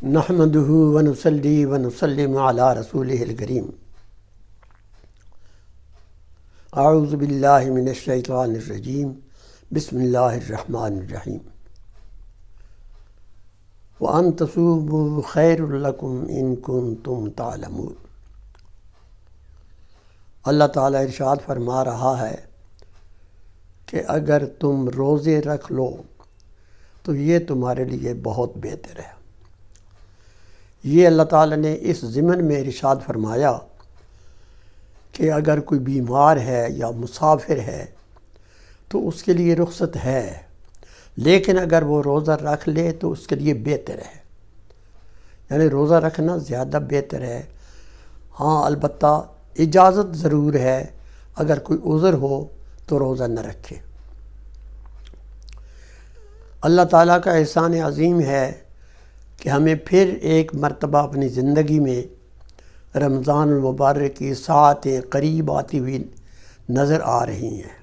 نحمده ونصلي ونسلم على رسوله الكريم. اعوذ باللہ من الشیطان الرجیم. بسم اللہ الرحمن الرحیم. وَأَن تَصُومُوا خَيْرٌ لَكُمْ إِن كُنتُمْ تَعْلَمُونَ. اللہ تعالیٰ ارشاد فرما رہا ہے کہ اگر تم روزے رکھ لو تو یہ تمہارے لیے بہت بہتر ہے. یہ اللہ تعالیٰ نے اس ضمن میں ارشاد فرمایا کہ اگر کوئی بیمار ہے یا مسافر ہے تو اس کے لیے رخصت ہے، لیکن اگر وہ روزہ رکھ لے تو اس کے لیے بہتر ہے. یعنی روزہ رکھنا زیادہ بہتر ہے. ہاں البتہ اجازت ضرور ہے، اگر کوئی عذر ہو تو روزہ نہ رکھے. اللہ تعالیٰ کا احسان عظیم ہے کہ ہمیں پھر ایک مرتبہ اپنی زندگی میں رمضان المبارک کی ساعتیں قریب آتی ہوئی نظر آ رہی ہیں.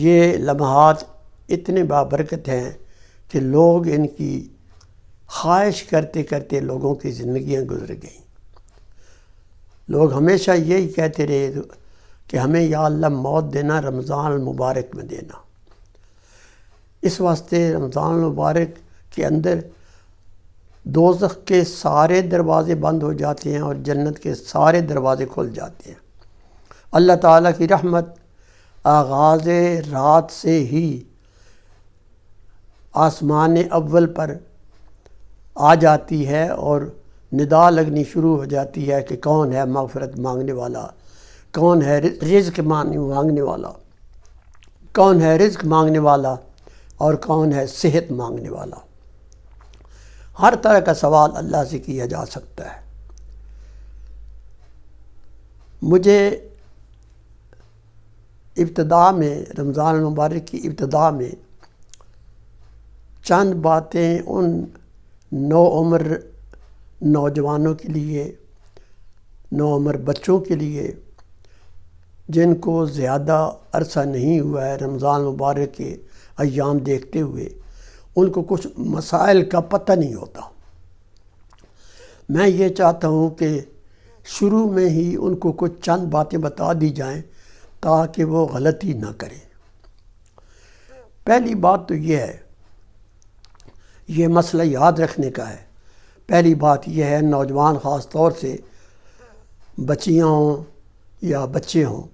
یہ لمحات اتنے بابرکت ہیں کہ لوگ ان کی خواہش کرتے کرتے لوگوں کی زندگیاں گزر گئیں. لوگ ہمیشہ یہی کہتے رہے کہ ہمیں یا اللہ موت دینا، رمضان المبارک میں دینا. اس واسطے رمضان المبارک کے اندر دوزخ کے سارے دروازے بند ہو جاتے ہیں اور جنت کے سارے دروازے کھل جاتے ہیں. اللہ تعالیٰ کی رحمت آغاز رات سے ہی آسمان اول پر آ جاتی ہے اور ندا لگنی شروع ہو جاتی ہے کہ کون ہے مغفرت مانگنے والا، کون ہے رزق مانگنے والا، کون ہے رزق مانگنے والا اور کون ہے صحت مانگنے والا. ہر طرح کا سوال اللہ سے کیا جا سکتا ہے. مجھے ابتدا میں رمضان المبارک کی ابتدا میں چند باتیں ان نوعمر نوجوانوں کے لیے، نوعمر بچوں کے لیے جن کو زیادہ عرصہ نہیں ہوا ہے رمضان المبارک کے ایام دیکھتے ہوئے، ان کو کچھ مسائل کا پتہ نہیں ہوتا. میں یہ چاہتا ہوں کہ شروع میں ہی ان کو کچھ چند باتیں بتا دی جائیں تاکہ وہ غلطی نہ کریں. پہلی بات تو یہ ہے، یہ مسئلہ یاد رکھنے کا ہے. پہلی بات یہ ہے، نوجوان خاص طور سے بچیاں ہوں یا بچے ہوں،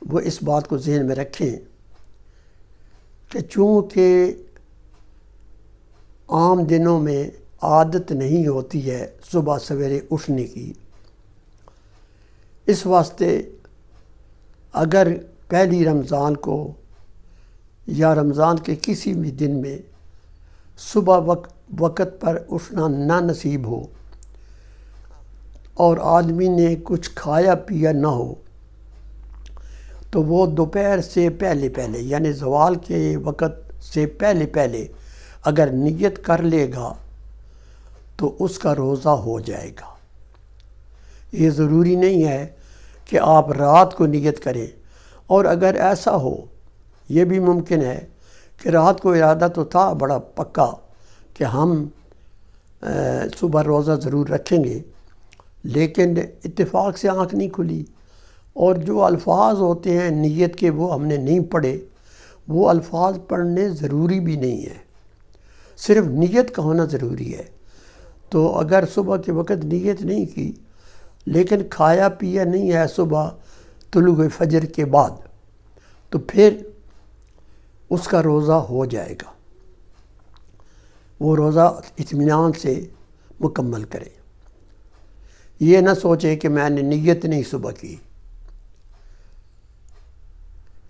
وہ اس بات کو ذہن میں رکھیں کہ چونکہ عام دنوں میں عادت نہیں ہوتی ہے صبح سویرے اٹھنے کی، اس واسطے اگر پہلی رمضان کو یا رمضان کے کسی بھی دن میں صبح وقت پر اٹھنا نہ نصیب ہو اور آدمی نے کچھ کھایا پیا نہ ہو تو وہ دوپہر سے پہلے یعنی زوال کے وقت سے پہلے اگر نیت کر لے گا تو اس کا روزہ ہو جائے گا. یہ ضروری نہیں ہے کہ آپ رات کو نیت کریں، اور اگر ایسا ہو یہ بھی ممکن ہے کہ رات کو ارادہ تو تھا بڑا پکا کہ ہم صبح روزہ ضرور رکھیں گے، لیکن اتفاق سے آنکھ نہیں کھلی اور جو الفاظ ہوتے ہیں نیت کے وہ ہم نے نہیں پڑھے. وہ الفاظ پڑھنے ضروری بھی نہیں ہے، صرف نیت کا ہونا ضروری ہے. تو اگر صبح کے وقت نیت نہیں کی لیکن کھایا پیا نہیں ہے صبح طلوع فجر کے بعد، تو پھر اس کا روزہ ہو جائے گا. وہ روزہ اطمینان سے مکمل کرے. یہ نہ سوچے کہ میں نے نیت نہیں صبح کی.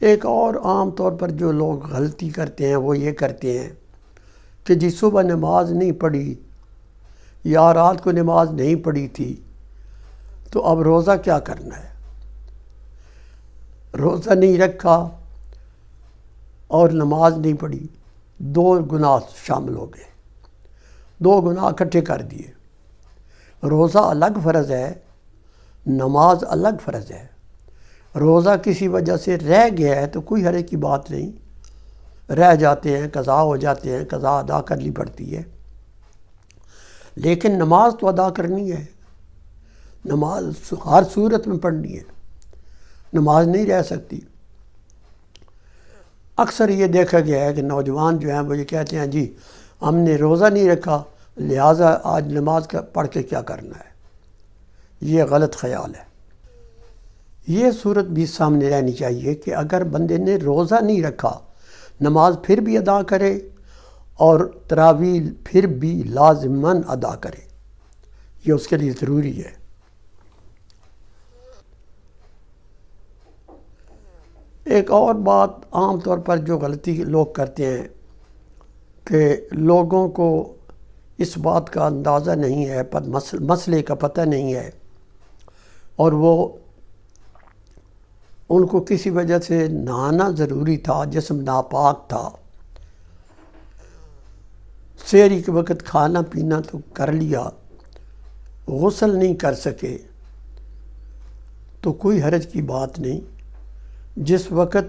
ایک اور عام طور پر جو لوگ غلطی کرتے ہیں وہ یہ کرتے ہیں کہ جی صبح نماز نہیں پڑھی یا رات کو نماز نہیں پڑھی تھی تو اب روزہ کیا کرنا ہے. روزہ نہیں رکھا اور نماز نہیں پڑھی، دو گناہ شامل ہو گئے، دو گناہ اکٹھے کر دیے. روزہ الگ فرض ہے، نماز الگ فرض ہے. روزہ کسی وجہ سے رہ گیا ہے تو کوئی حرج کی بات نہیں، رہ جاتے ہیں، قضا ہو جاتے ہیں، قضا ادا کرنی پڑتی ہے. لیکن نماز تو ادا کرنی ہے، نماز ہر صورت میں پڑھنی ہے، نماز نہیں رہ سکتی۔ اکثر یہ دیکھا گیا ہے کہ نوجوان جو ہیں وہ یہ کہتے ہیں جی ہم نے روزہ نہیں رکھا لہٰذا آج نماز پڑھ کے کیا کرنا ہے۔ یہ غلط خیال ہے۔ یہ صورت بھی سامنے رہنی چاہیے کہ اگر بندے نے روزہ نہیں رکھا نماز پھر بھی ادا کرے اور تراویح پھر بھی لازماً ادا کرے، یہ اس کے لیے ضروری ہے۔ ایک اور بات عام طور پر جو غلطی لوگ کرتے ہیں کہ لوگوں کو اس بات کا اندازہ نہیں ہے، مسئلے کا پتہ نہیں ہے، اور وہ ان کو کسی وجہ سے نہانا ضروری تھا، جسم ناپاک تھا، سحری کے وقت کھانا پینا تو کر لیا، غسل نہیں کر سکے، تو کوئی حرج کی بات نہیں۔ جس وقت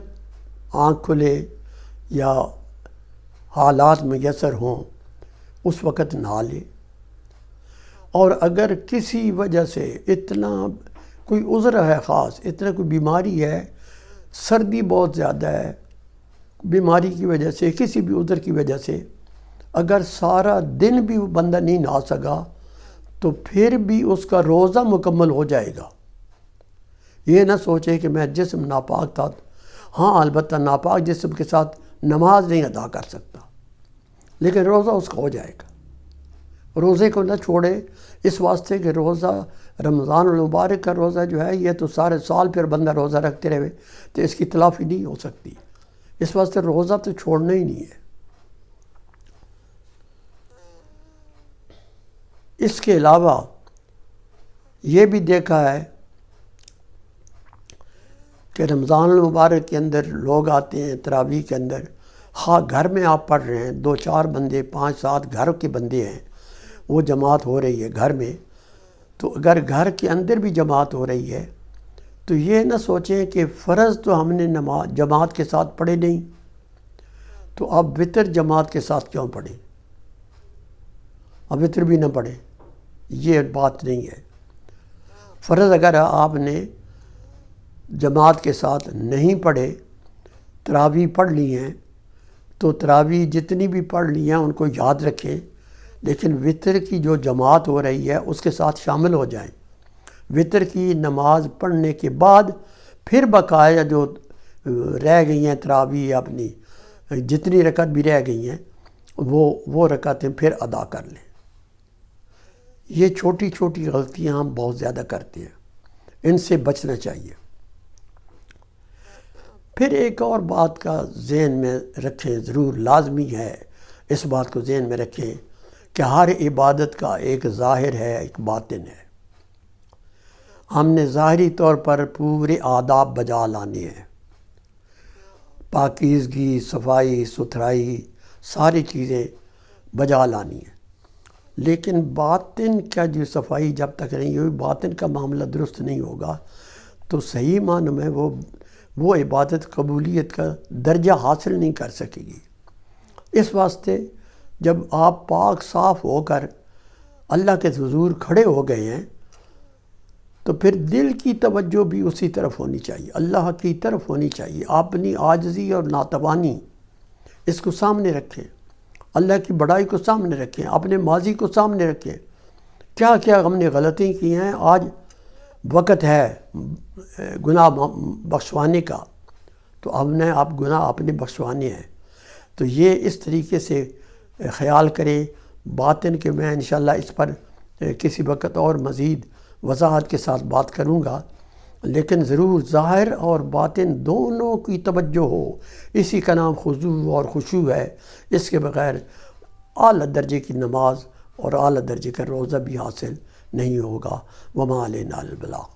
آنکھ کھلے یا حالات میسر ہوں اس وقت نہا لے۔ اور اگر کسی وجہ سے اتنا کوئی عذر ہے خاص، اتنا کوئی بیماری ہے، سردی بہت زیادہ ہے، بیماری کی وجہ سے، کسی بھی عذر کی وجہ سے اگر سارا دن بھی بندہ نہیں نہا سکا تو پھر بھی اس کا روزہ مکمل ہو جائے گا۔ یہ نہ سوچے کہ میں جسم ناپاک تھا، ہاں البتہ ناپاک جسم کے ساتھ نماز نہیں ادا کر سکتا، لیکن روزہ اس کا ہو جائے گا۔ روزے کو نہ چھوڑے، اس واسطے کہ روزہ رمضان المبارک کا روزہ جو ہے یہ تو سارے سال پھر بندہ روزہ رکھتے رہے تو اس کی تلافی نہیں ہو سکتی، اس واسطے روزہ تو چھوڑنا ہی نہیں ہے۔ اس کے علاوہ یہ بھی دیکھا ہے کہ رمضان المبارک کے اندر لوگ آتے ہیں تراویح کے اندر، ہاں گھر میں آپ پڑھ رہے ہیں، 2-4 بندے 5-7 گھر کے بندے ہیں، وہ جماعت ہو رہی ہے گھر میں، تو اگر گھر کے اندر بھی جماعت ہو رہی ہے تو یہ نہ سوچیں کہ فرض تو ہم نے نماز جماعت کے ساتھ پڑھے نہیں تو اب وتر جماعت کے ساتھ کیوں پڑھیں، اب وتر بھی نہ پڑھیں، یہ بات نہیں ہے۔ فرض اگر آپ نے جماعت کے ساتھ نہیں پڑھے، تراویح پڑھ لی ہیں تو تراویح جتنی بھی پڑھ لی ہیں ان کو یاد رکھیں، لیکن وتر کی جو جماعت ہو رہی ہے اس کے ساتھ شامل ہو جائیں۔ وتر کی نماز پڑھنے کے بعد پھر بقایا جو رہ گئی ہیں تراویح اپنی جتنی رکعت بھی رہ گئی ہیں وہ رکعتیں پھر ادا کر لیں۔ یہ چھوٹی چھوٹی غلطیاں ہم بہت زیادہ کرتے ہیں، ان سے بچنا چاہیے۔ پھر ایک اور بات کا ذہن میں رکھیں، ضرور لازمی ہے اس بات کو ذہن میں رکھیں کہ ہر عبادت کا ایک ظاہر ہے ایک باطن ہے۔ ہم نے ظاہری طور پر پورے آداب بجا لانے ہیں، پاکیزگی، صفائی ستھرائی، ساری چیزیں بجا لانی ہیں، لیکن باطن کا جو صفائی جب تک نہیں ہوئی، باطن کا معاملہ درست نہیں ہوگا تو صحیح معنی میں وہ عبادت قبولیت کا درجہ حاصل نہیں کر سکے گی۔ اس واسطے جب آپ پاک صاف ہو کر اللہ کے حضور کھڑے ہو گئے ہیں تو پھر دل کی توجہ بھی اسی طرف ہونی چاہیے، اللہ کی طرف ہونی چاہیے۔ اپنی عاجزی اور ناتوانی اس کو سامنے رکھیں، اللہ کی بڑائی کو سامنے رکھیں، اپنے ماضی کو سامنے رکھیں، کیا کیا ہم نے غلطی کی ہیں۔ آج وقت ہے گناہ بخشوانے کا، تو ہم نے آپ گناہ اپنے بخشوانے ہیں، تو یہ اس طریقے سے خیال کریں۔ باطن کے میں انشاءاللہ اس پر کسی وقت اور مزید وضاحت کے ساتھ بات کروں گا، لیکن ضرور ظاہر اور باطن دونوں کی توجہ ہو، اسی کا نام خضوع اور خشوع ہے۔ اس کے بغیر اعلیٰ درجے کی نماز اور اعلیٰ درجے کا روزہ بھی حاصل نہیں ہوگا۔ وما علینا البلاغ۔